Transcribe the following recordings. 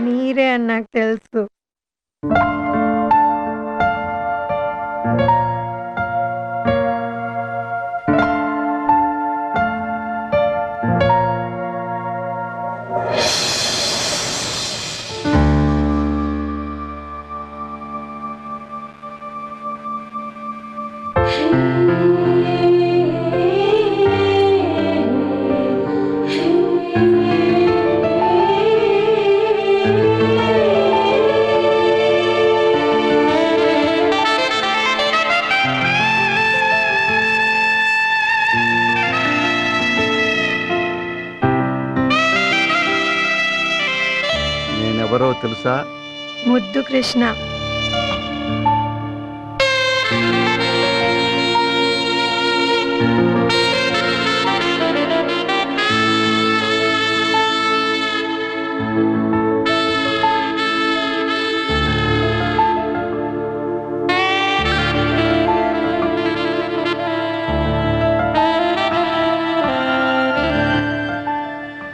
మీరే అని నాకు తెలుసు. నేనెవరో తెలుసా? ముద్దు కృష్ణ.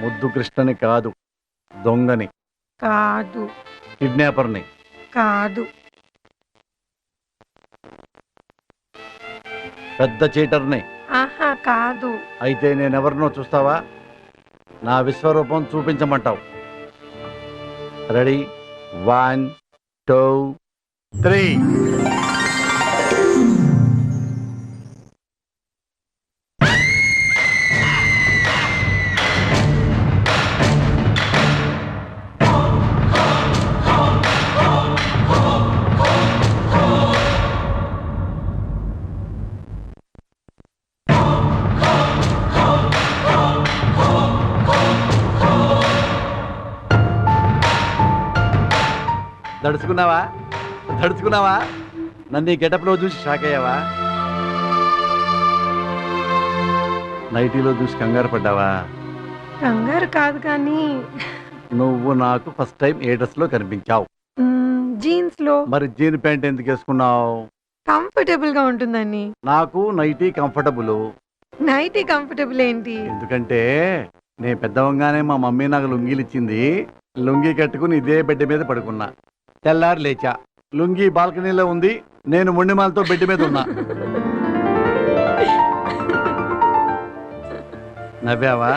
ముద్దు కృష్ణని కాదు, దొంగని కాదు. కిడ్నాపర్ని కాదు. పెద్ద చీటర్ని. ఆహా కాదు. అయితే నేనెవరినో చూస్తావా? నా విశ్వరూపం చూపించమంటావు. రెడీ? 1 2 3. దడుచుకున్నావా? నన్ను ఈ గెటప్లో చూసి షాక్ అయ్యావా? నైటీలో చూసి కంగారు పడ్డావా? కంగారు కాదు కానీ నువ్వు నాకు ఫస్ట్ టైం ఏ డ్రెస్ లో కనిపించావు? జీన్స్ లో. మరి జీన్ ప్యాంట్ ఎందుకు వేసుకున్నావు? కంఫర్టబుల్ గా ఉంటుందని. నాకు నైటీ కంఫర్టబుల్. నైటీ కంఫర్టబుల్ ఏంటి? ఎందుకంటే నేను పెద్దవంగానే మా మమ్మీ నాకు లుంగీలు ఇచ్చింది. లుంగీ కట్టుకుని ఇదే బెడ్ మీద పడుకున్నా. తెల్లారి లేచా, లుంగీ బాల్కనీలో ఉంది, నేను మొండిమాలతో బెడ్ మీద ఉన్నా. నవ్వావా?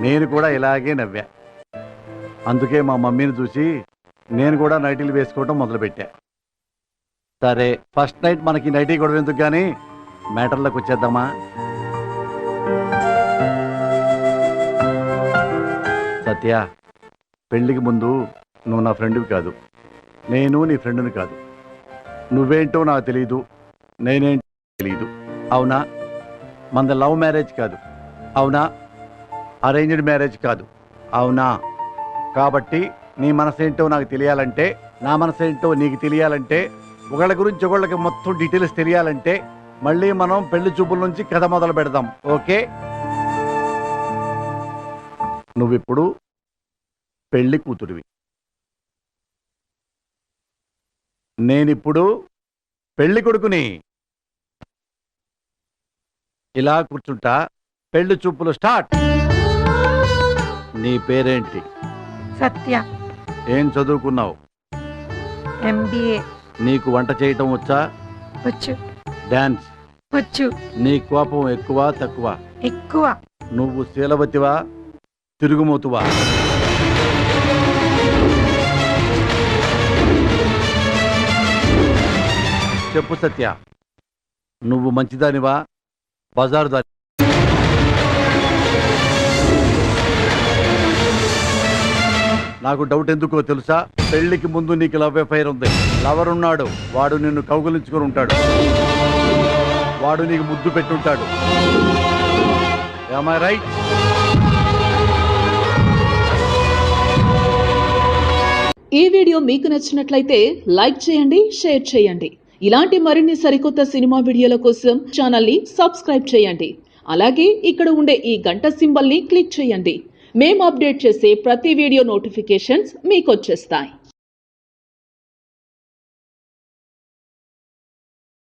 నేను కూడా ఇలాగే నవ్వా. అందుకే మా మమ్మీని చూసి నేను కూడా నైటీలు వేసుకోవటం మొదలుపెట్టా. సరే, ఫస్ట్ నైట్ మనకి నైటీ గొడవ ఎందుకు కానీ మ్యాటర్లోకి వచ్చేద్దామా? సత్య, పెళ్లికి ముందు నువ్వు నా ఫ్రెండ్వి కాదు, నేను నీ ఫ్రెండ్ని కాదు. నువ్వేంటో నాకు తెలియదు, నేనేంటో తెలియదు. అవునా? మనది లవ్ మ్యారేజ్ కాదు. అవునా? అరేంజ్డ్ మ్యారేజ్ కాదు. అవునా? కాబట్టి నీ మనసేంటో నాకు తెలియాలంటే, నా మనసేంటో నీకు తెలియాలంటే, ఒకళ్ళ గురించి ఒకళ్ళకి మొత్తం డీటెయిల్స్ తెలియాలంటే మళ్ళీ మనం పెళ్లి చూపుల నుంచి కథ మొదలు పెడదాం. ఓకే? నువ్విప్పుడు పెళ్లి కూతురివి, నేనిప్పుడు పెళ్లి కొడుకుని. ఇలా కూర్చుంటా, పెళ్లి చూపులు స్టార్ట్. నీ పేరేంటి? సత్య. ఏం చదువుకున్నావు? MBA. నీకు వంట చేయటం వచ్చా? వచ్చు. డాన్స్ వచ్చు. నీ కోపం ఎక్కువ తక్కువ? ఎక్కువ. నువ్వు శీలవతివా తిరుగుమోతువా? చెప్పు సత్య, నువ్వు మంచిదానివా బజారు దాని? నాకు డౌట్ ఎందుకో తెలుసా? పెళ్లికి ముందు నీకు లవ్ అఫైర్ ఉంది. లవర్ ఉన్నాడు, వాడు నిన్ను కౌగులించుకొని ఉంటాడు, వాడు నీకు ముద్దు పెట్టుంటాడు. Am I right? ఈ వీడియో మీకు నచ్చినట్లయితే లైక్ చేయండి, షేర్ చేయండి. ఇలాంటి మరిన్ని సరికొత్త సినిమా వీడియోల కోసం ఛానల్ని సబ్స్క్రైబ్ చేయండి. అలాగే ఇక్కడ ఉండే ఈ గంట సింబల్ని క్లిక్ చేయండి. మేము అప్డేట్ చేసే ప్రతి వీడియో నోటిఫికేషన్స్ మీకు వచ్చేస్తాయి.